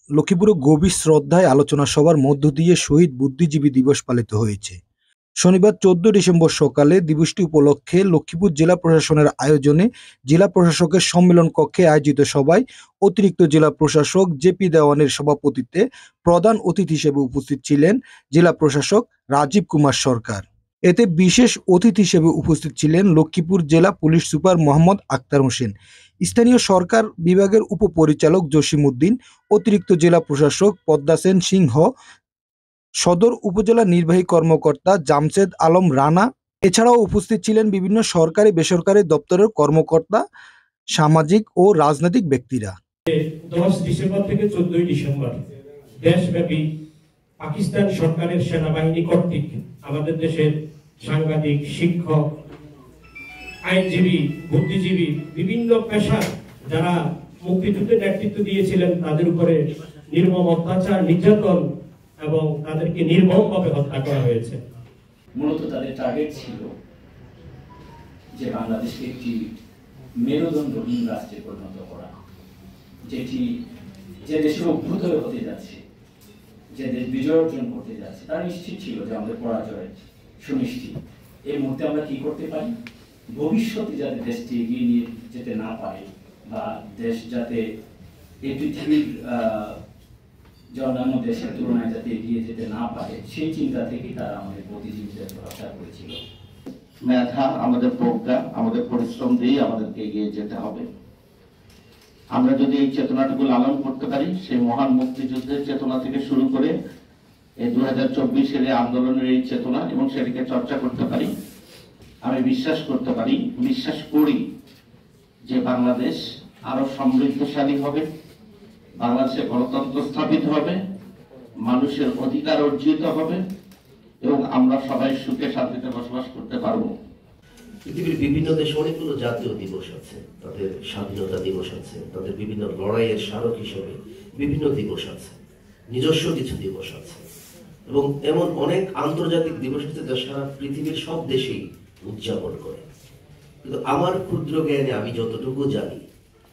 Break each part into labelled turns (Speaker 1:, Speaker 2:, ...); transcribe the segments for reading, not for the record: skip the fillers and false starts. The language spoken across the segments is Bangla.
Speaker 1: লক্ষ্মীপুরে গভীর শ্রদ্ধায় আলোচনা সভার মধ্য দিয়ে শহীদ বুদ্ধিজীবী দিবস পালিত হয়েছে। শনিবার ১৪ ডিসেম্বর সকালে দিবসটি উপলক্ষে লক্ষ্মীপুর জেলা প্রশাসনের আয়োজনে জেলা প্রশাসকের সম্মেলন কক্ষে আয়োজিত সভায় অতিরিক্ত জেলা প্রশাসক জেপি দেওয়ানের সভাপতিত্বে প্রধান অতিথি হিসেবে উপস্থিত ছিলেন জেলা প্রশাসক রাজীব কুমার সরকার। এতে বিশেষ অতিথি হিসেবে উপস্থিত ছিলেন লক্ষ্মীপুর জেলা পুলিশ সুপার মোহাম্মদ আক্তার হোসেন, স্থানীয় সরকার বিভাগের উপপরিচালক জসিম উদ্দিন, অতিরিক্ত জেলা প্রশাসক পদ্মা সেন সিংহ, সদর উপজেলা নির্বাহী কর্মকর্তা জামশেদ আলম রানা। এছাড়াও উপস্থিত ছিলেন বিভিন্ন সরকারি বেসরকারি দপ্তরের কর্মকর্তা, সামাজিক ও রাজনৈতিক ব্যক্তিরা।
Speaker 2: 10 ডিসেম্বর থেকে 14 ডিসেম্বর দেশব্যাপী পাকিস্তান সরকারের সেনাবাহিনী কর্তৃক আমাদের দেশের সাংবাদিক, শিক্ষক, আইনজীবী, বুদ্ধিজীবী, বিভিন্ন পেশা যারা মুক্তিযুদ্ধে নেতৃত্ব দিয়েছিলেন তাদের উপরে নির্মম অত্যাচার, নির্যাতন এবং তাদেরকে নির্মমভাবে হত্যা করা হয়েছে।
Speaker 3: মূলত তাদের টার্গেট ছিল যে বাংলাদেশকে একটি মেরুদণ্ডহীন রাষ্ট্রে পরিণত করা, যেটি যে দেশে অভ্যুত হতে যাচ্ছে, যে দেশ বিজয় অর্জন করতে যাচ্ছে, তার নিশ্চিত ছিল যে আমাদের পরাজয় সুনিশ্চিত। এই মুহূর্তে আমরা কি করতে পারি, ভবিষ্যতে যাতে দেশটি এগিয়ে নিয়ে যেতে না পারে বা দেশ যাতে এই পৃথিবীর অন্যান্য দেশের তুলনায় যাতে এগিয়ে যেতে না পারে, সেই চিন্তা থেকে তারা আমাদের বুদ্ধিজীবীদের হত্যা করেছিল।
Speaker 4: মেধা, আমাদের প্রজ্ঞা, আমাদের পরিশ্রম দিয়ে আমাদেরকে এগিয়ে যেতে হবে। আমরা যদি এই চেতনাটুকু লালন করতে পারি, সেই মহান মুক্তিযুদ্ধের চেতনা থেকে শুরু করে এই 2024 এর আন্দোলনের এই চেতনা এবং সেটিকে চর্চা করতে পারি, আমি বিশ্বাস করি যে বাংলাদেশ আরো সমৃদ্ধশালী হবে, বাংলাদেশে গণতন্ত্র স্থাপিত হবে, মানুষের অধিকার অর্জিত হবে এবং আমরা সবাই সুখে শান্তিতে বসবাস করতে পারবো।
Speaker 5: পৃথিবীর বিভিন্ন দেশে অনেকগুলো জাতীয় দিবস আছে, তাদের স্বাধীনতা দিবস আছে, তাদের বিভিন্ন লড়াইয়ের স্মারক হিসেবে বিভিন্ন দিবস আছে, নিজস্ব কিছু দিবস আছে এবং এমন অনেক আন্তর্জাতিক দিবস আছে যা সারা পৃথিবীর সব দেশেই উদযাপন করে। কিন্তু আমার ক্ষুদ্র জ্ঞানে আমি যতটুকু জানি,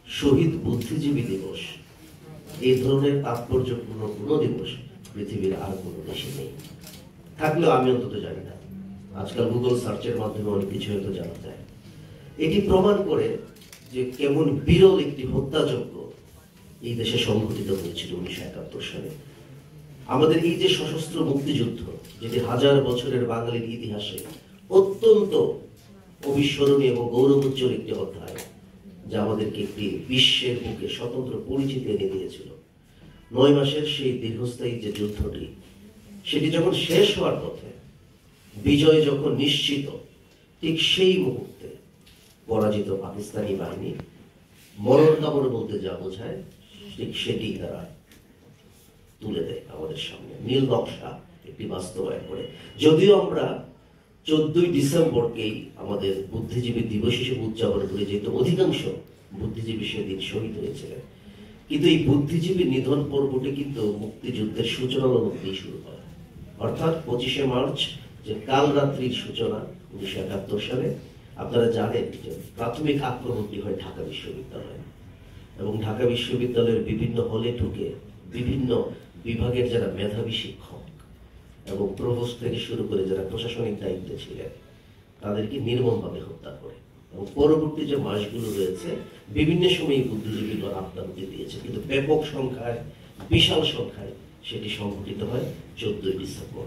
Speaker 5: শহীদ বুদ্ধিজীবী দিবস এই ধরনের তাৎপর্যপূর্ণ কোনো দিবস পৃথিবীর আর কোনো দেশে নেই, থাকলেও আমি অন্তত জানি না। আজকাল গুগল সার্চের মাধ্যমে অনেক কিছু হয়তো জানা যায়। এটি প্রমাণ করে যে কেমন বিরল একটি হত্যাযজ্ঞ এই দেশে সংঘটিত হয়েছিল 1971 সালে। আমাদের এই যে সশস্ত্র মুক্তিযুদ্ধ, যেটি হাজার বছরের বাঙালির ইতিহাসে অত্যন্ত অবিস্মরণীয় এবং গৌরবোজ্জ্বল একটি অধ্যায়, যা আমাদেরকে একটি বিশ্বের বুকে স্বতন্ত্র পরিচিতি এনে দিয়েছিল। 9 মাসের সেই দীর্ঘস্থায়ী যে যুদ্ধটি, সেটি যখন শেষ হওয়ার পথে, বিজয় যখন নিশ্চিত, ঠিক সেই মুহূর্তে পরাজিত পাকিস্তানি বাহিনী মরণ কামড় বলতে যা বোঝায়, ঠিক সেটি তারা তুলে দেয় আমাদের সামনে, নীল নকশা একটি বাস্তবায়ন করে। যদিও আমরা 14 ডিসেম্বরকেই আমাদের বুদ্ধিজীবী দিবস হিসেবে উদযাপন করি, যেহেতু অধিকাংশ বুদ্ধিজীবী সেদিন শহীদ হয়েছিলেন, কিন্তু এই বুদ্ধিজীবী নিধন পর্বটি কিন্তু মুক্তিযুদ্ধের সূচনা লগ্নেই শুরু হয়। অর্থাৎ 25শে মার্চ, যে কাল রাত্রির সূচনা 1971 সালে। আপনারা জানেন যে প্রাথমিক আক্রমণটি হয় ঢাকা বিশ্ববিদ্যালয়ে এবং ঢাকা বিশ্ববিদ্যালয়ের বিভিন্ন হলে ঢুকে বিভিন্ন বিভাগের যারা মেধাবী শিক্ষক এবং প্রভোস্ট থেকে শুরু করে যারা প্রশাসনিক দায়িত্বে ছিলেন, তাদেরকে নির্মমভাবে হত্যা করে। এবং পরবর্তী যে মাসগুলো রয়েছে, বিভিন্ন সময় বুদ্ধিজীবীরা আত্মাহুতি দিয়েছে, কিন্তু ব্যাপক সংখ্যায়, বিশাল সংখ্যায় সেটি সংঘটিত হয় 14 ডিসেম্বর।